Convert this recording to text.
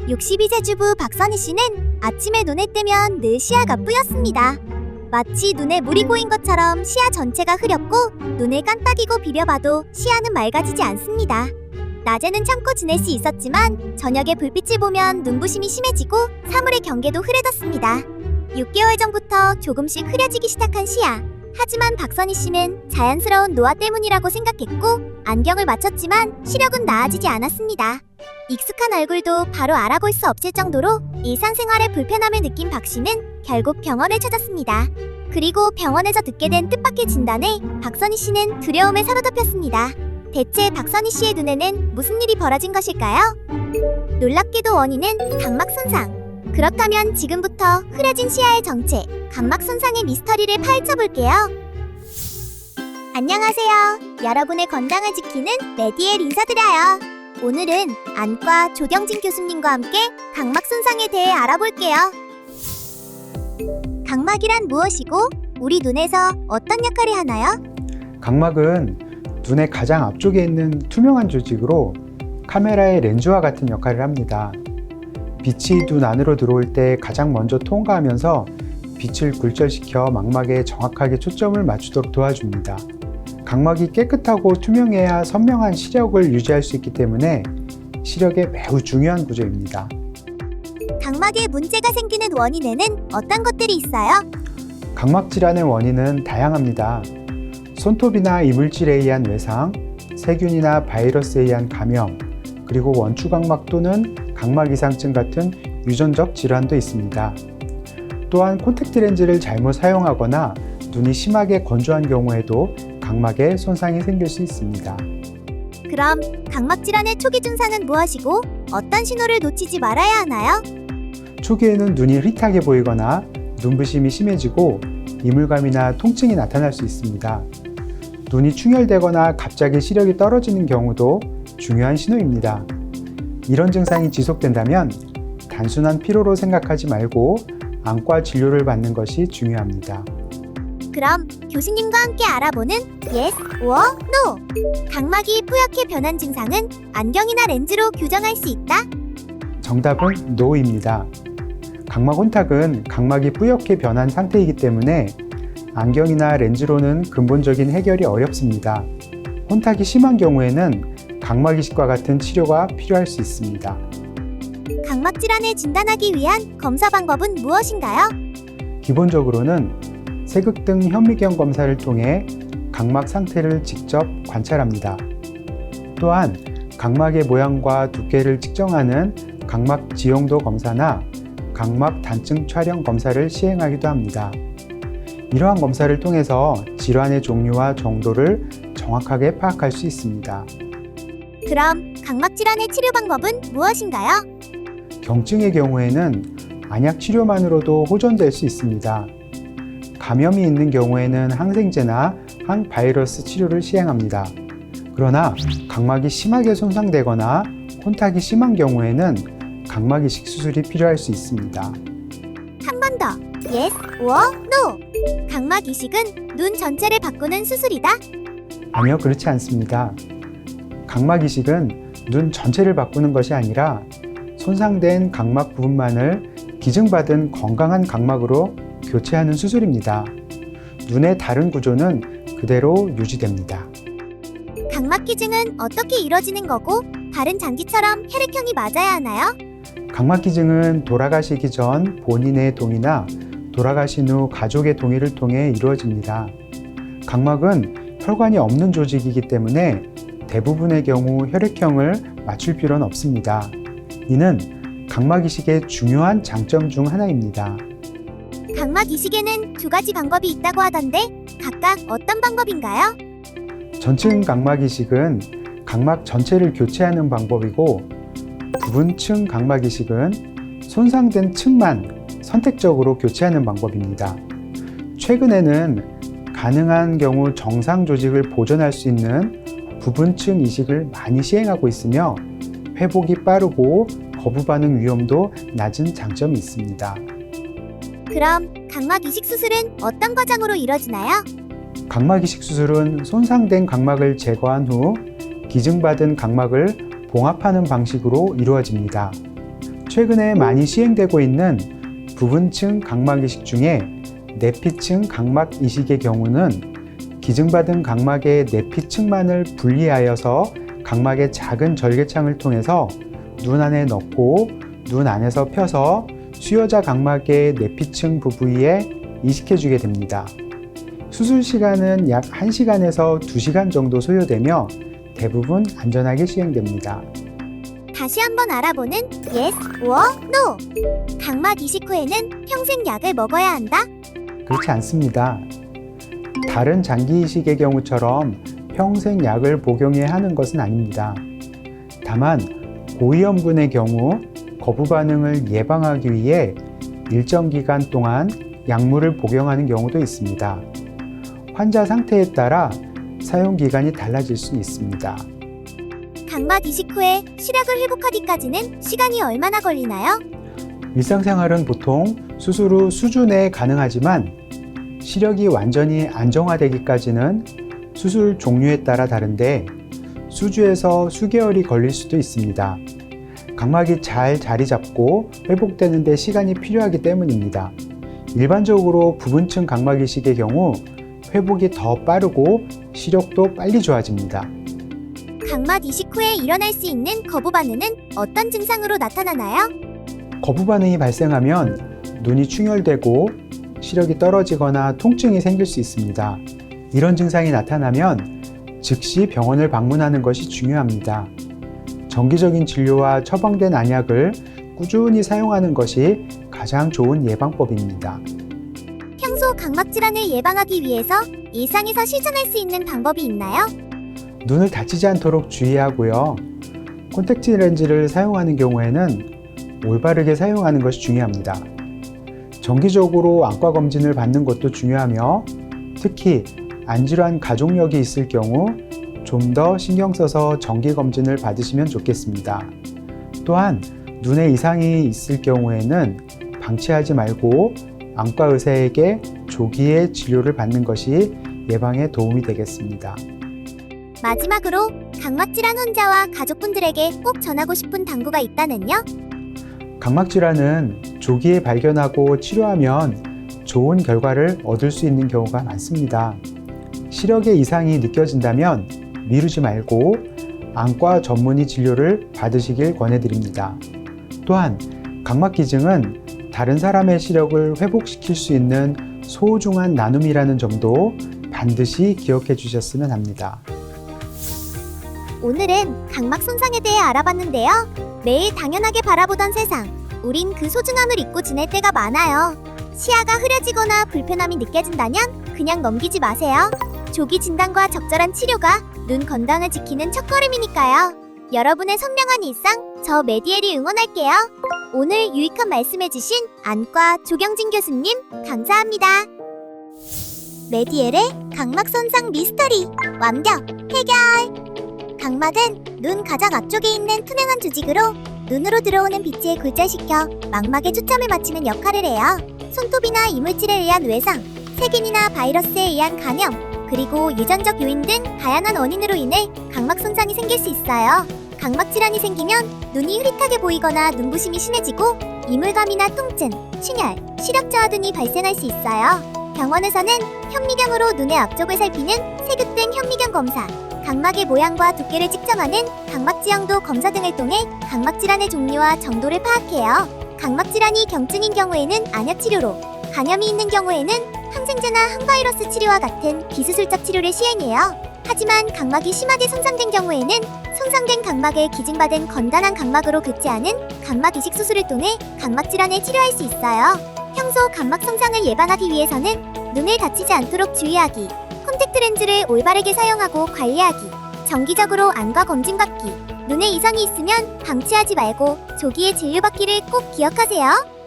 62세 주부 박선희 씨는 아침에 눈에 뜨면 늘 시야가 뿌였습니다. 마치 눈에 물이 고인 것처럼 시야 전체가 흐렸고 눈을 깜빡이고 비벼봐도 시야는 맑아지지 않습니다. 낮에는 참고 지낼 수 있었지만 저녁에 불빛을 보면 눈부심이 심해지고 사물의 경계도 흐려졌습니다. 6개월 전부터 조금씩 흐려지기 시작한 시야. 하지만 박선희 씨는 자연스러운 노화 때문이라고 생각했고 안경을 맞췄지만 시력은 나아지지 않았습니다. 익숙한 얼굴도 바로 알아볼 수 없을 정도로 일상생활에 불편함을 느낀 박 씨는 결국 병원을 찾았습니다. 그리고 병원에서 듣게 된 뜻밖의 진단에 박선희 씨는 두려움에 사로잡혔습니다. 대체 박선희 씨의 눈에는 무슨 일이 벌어진 것일까요? 놀랍게도 원인은 각막 손상. 그렇다면 지금부터 흐려진 시야의 정체, 각막 손상의 미스터리를 파헤쳐볼게요. 안녕하세요. 여러분의 건강을 지키는 레디엘 인사드려요. 오늘은 안과 조경진 교수님과 함께 각막 손상에 대해 알아볼게요. 각막이란 무엇이고 우리 눈에서 어떤 역할을 하나요? 각막은 눈의 가장 앞쪽에 있는 투명한 조직으로 카메라의 렌즈와 같은 역할을 합니다. 빛이 눈 안으로 들어올 때 가장 먼저 통과하면서 빛을 굴절시켜 망막에 정확하게 초점을 맞추도록 도와줍니다. 각막이 깨끗하고 투명해야 선명한 시력을 유지할 수 있기 때문에 시력에 매우 중요한 구조입니다. 각막에 문제가 생기는 원인에는 어떤 것들이 있어요? 각막 질환의 원인은 다양합니다. 손톱이나 이물질에 의한 외상, 세균이나 바이러스에 의한 감염, 그리고 원추각막 또는 각막 이상증 같은 유전적 질환도 있습니다. 또한 콘택트 렌즈를 잘못 사용하거나 눈이 심하게 건조한 경우에도 각막에 손상이 생길 수 있습니다. 그럼 각막 질환의 초기 증상은 무엇이고 어떤 신호를 놓치지 말아야 하나요? 초기에는 눈이 흐릿하게 보이거나 눈부심이 심해지고 이물감이나 통증이 나타날 수 있습니다. 눈이 충혈되거나 갑자기 시력이 떨어지는 경우도 중요한 신호입니다. 이런 증상이 지속된다면 단순한 피로로 생각하지 말고 안과 진료를 받는 것이 중요합니다. 그럼 교수님과 함께 알아보는 Yes or No. 각막이 뿌옇게 변한 증상은 안경이나 렌즈로 교정할 수 있다? 정답은 NO입니다. 각막 혼탁은 각막이 뿌옇게 변한 상태이기 때문에 안경이나 렌즈로는 근본적인 해결이 어렵습니다. 혼탁이 심한 경우에는 각막 이식과 같은 치료가 필요할 수 있습니다. 각막 질환을 진단하기 위한 검사 방법은 무엇인가요? 기본적으로는 세극등 현미경 검사를 통해 각막 상태를 직접 관찰합니다. 또한 각막의 모양과 두께를 측정하는 각막 지형도 검사나 각막 단층 촬영 검사를 시행하기도 합니다. 이러한 검사를 통해서 질환의 종류와 정도를 정확하게 파악할 수 있습니다. 그럼 각막 질환의 치료 방법은 무엇인가요? 경증의 경우에는 안약 치료만으로도 호전될 수 있습니다. 감염이 있는 경우에는 항생제나 항바이러스 치료를 시행합니다. 그러나 각막이 심하게 손상되거나 혼탁이 심한 경우에는 각막 이식 수술이 필요할 수 있습니다. 한 번 더. Yes or No. 각막 이식은 눈 전체를 바꾸는 수술이다? 아니요, 그렇지 않습니다. 각막 이식은 눈 전체를 바꾸는 것이 아니라 손상된 각막 부분만을 기증받은 건강한 각막으로 교체하는 수술입니다. 눈의 다른 구조는 그대로 유지됩니다. 각막 기증은 어떻게 이루어지는 거고 다른 장기처럼 혈액형이 맞아야 하나요? 각막 기증은 돌아가시기 전 본인의 동의나 돌아가신 후 가족의 동의를 통해 이루어집니다. 각막은 혈관이 없는 조직이기 때문에 대부분의 경우 혈액형을 맞출 필요는 없습니다. 이는 각막 이식의 중요한 장점 중 하나입니다. 각막 이식에는 두 가지 방법이 있다고 하던데 각각 어떤 방법인가요? 전층 각막 이식은 각막 전체를 교체하는 방법이고, 부분층 각막 이식은 손상된 층만 선택적으로 교체하는 방법입니다. 최근에는 가능한 경우 정상 조직을 보존할 수 있는 부분층 이식을 많이 시행하고 있으며 회복이 빠르고 거부 반응 위험도 낮은 장점이 있습니다. 그럼 각막 이식 수술은 어떤 과정으로 이루어지나요? 각막 이식 수술은 손상된 각막을 제거한 후 기증받은 각막을 봉합하는 방식으로 이루어집니다. 최근에 많이 시행되고 있는 부분층 각막 이식 중에 내피층 각막 이식의 경우는 기증받은 각막의 내피층만을 분리하여서 각막의 작은 절개창을 통해서 눈 안에 넣고 눈 안에서 펴서 수요자 각막의 내피층 부부위에 이식해주게 됩니다. 수술 시간은 약 1시간에서 2시간 정도 소요되며 대부분 안전하게 시행됩니다. 다시 한번 알아보는 yes or no. 각막 이식 후에는 평생 약을 먹어야 한다? 그렇지 않습니다. 다른 장기 이식의 경우처럼 평생 약을 복용해야 하는 것은 아닙니다. 다만 고위험군의 경우 거부 반응을 예방하기 위해 일정 기간 동안 약물을 복용하는 경우도 있습니다. 환자 상태에 따라 사용 기간이 달라질 수 있습니다. 각막 이식 후에 시력을 회복하기까지는 시간이 얼마나 걸리나요? 일상생활은 보통 수술 후 수주 내에 가능하지만 시력이 완전히 안정화되기까지는 수술 종류에 따라 다른데 수주에서 수개월이 걸릴 수도 있습니다. 각막이 잘 자리 잡고 회복되는 데 시간이 필요하기 때문입니다. 일반적으로 부분층 각막 이식의 경우 회복이 더 빠르고 시력도 빨리 좋아집니다. 각막 이식 후에 일어날 수 있는 거부 반응은 어떤 증상으로 나타나나요? 거부 반응이 발생하면 눈이 충혈되고 시력이 떨어지거나 통증이 생길 수 있습니다. 이런 증상이 나타나면 즉시 병원을 방문하는 것이 중요합니다. 정기적인 진료와 처방된 안약을 꾸준히 사용하는 것이 가장 좋은 예방법입니다. 평소 각막 질환을 예방하기 위해서 일상에서 실천할 수 있는 방법이 있나요? 눈을 다치지 않도록 주의하고요. 콘택트 렌즈를 사용하는 경우에는 올바르게 사용하는 것이 중요합니다. 정기적으로 안과 검진을 받는 것도 중요하며 특히 안질환 가족력이 있을 경우 좀 더 신경 써서 정기 검진을 받으시면 좋겠습니다. 또한 눈에 이상이 있을 경우에는 방치하지 말고 안과 의사에게 조기에 진료를 받는 것이 예방에 도움이 되겠습니다. 마지막으로 각막 질환 환자와 가족분들에게 꼭 전하고 싶은 당부가 있다면요? 각막 질환은 조기에 발견하고 치료하면 좋은 결과를 얻을 수 있는 경우가 많습니다. 시력에 이상이 느껴진다면 미루지 말고 안과 전문의 진료를 받으시길 권해드립니다. 또한 각막 기증은 다른 사람의 시력을 회복시킬 수 있는 소중한 나눔이라는 점도 반드시 기억해 주셨으면 합니다. 오늘은 각막 손상에 대해 알아봤는데요. 매일 당연하게 바라보던 세상, 우린 그 소중함을 잊고 지낼 때가 많아요. 시야가 흐려지거나 불편함이 느껴진다면 그냥 넘기지 마세요. 조기 진단과 적절한 치료가 눈 건강을 지키는 첫걸음이니까요. 여러분의 선명한 일상, 저 메디엘이 응원할게요. 오늘 유익한 말씀해주신 안과 조경진 교수님, 감사합니다. 메디엘의 각막 손상 미스터리 완벽 해결. 각막은 눈 가장 앞쪽에 있는 투명한 조직으로 눈으로 들어오는 빛을 굴절시켜 망막에 초점을 맞추는 역할을 해요. 손톱이나 이물질에 의한 외상, 세균이나 바이러스에 의한 감염, 그리고 유전적 요인 등 다양한 원인으로 인해 각막 손상이 생길 수 있어요. 각막 질환이 생기면 눈이 흐릿하게 보이거나 눈부심이 심해지고 이물감이나 통증, 충혈, 시력 저하 등이 발생할 수 있어요. 병원에서는 현미경으로 눈의 앞쪽을 살피는 세균등 현미경 검사, 각막의 모양과 두께를 측정하는 각막 지형도 검사 등을 통해 각막 질환의 종류와 정도를 파악해요. 각막 질환이 경증인 경우에는 안약 치료로, 감염이 있는 경우에는 항생제나 항바이러스 치료와 같은 비수술적 치료를 시행해요. 하지만 각막이 심하게 손상된 경우에는 손상된 각막을 기증받은 건강한 각막으로 교체하는 각막 이식 수술을 통해 각막 질환을 치료할 수 있어요. 평소 각막 손상을 예방하기 위해서는 눈을 다치지 않도록 주의하기, 콘택트 렌즈를 올바르게 사용하고 관리하기, 정기적으로 안과 검진받기, 눈에 이상이 있으면 방치하지 말고 조기에 진료받기를 꼭 기억하세요.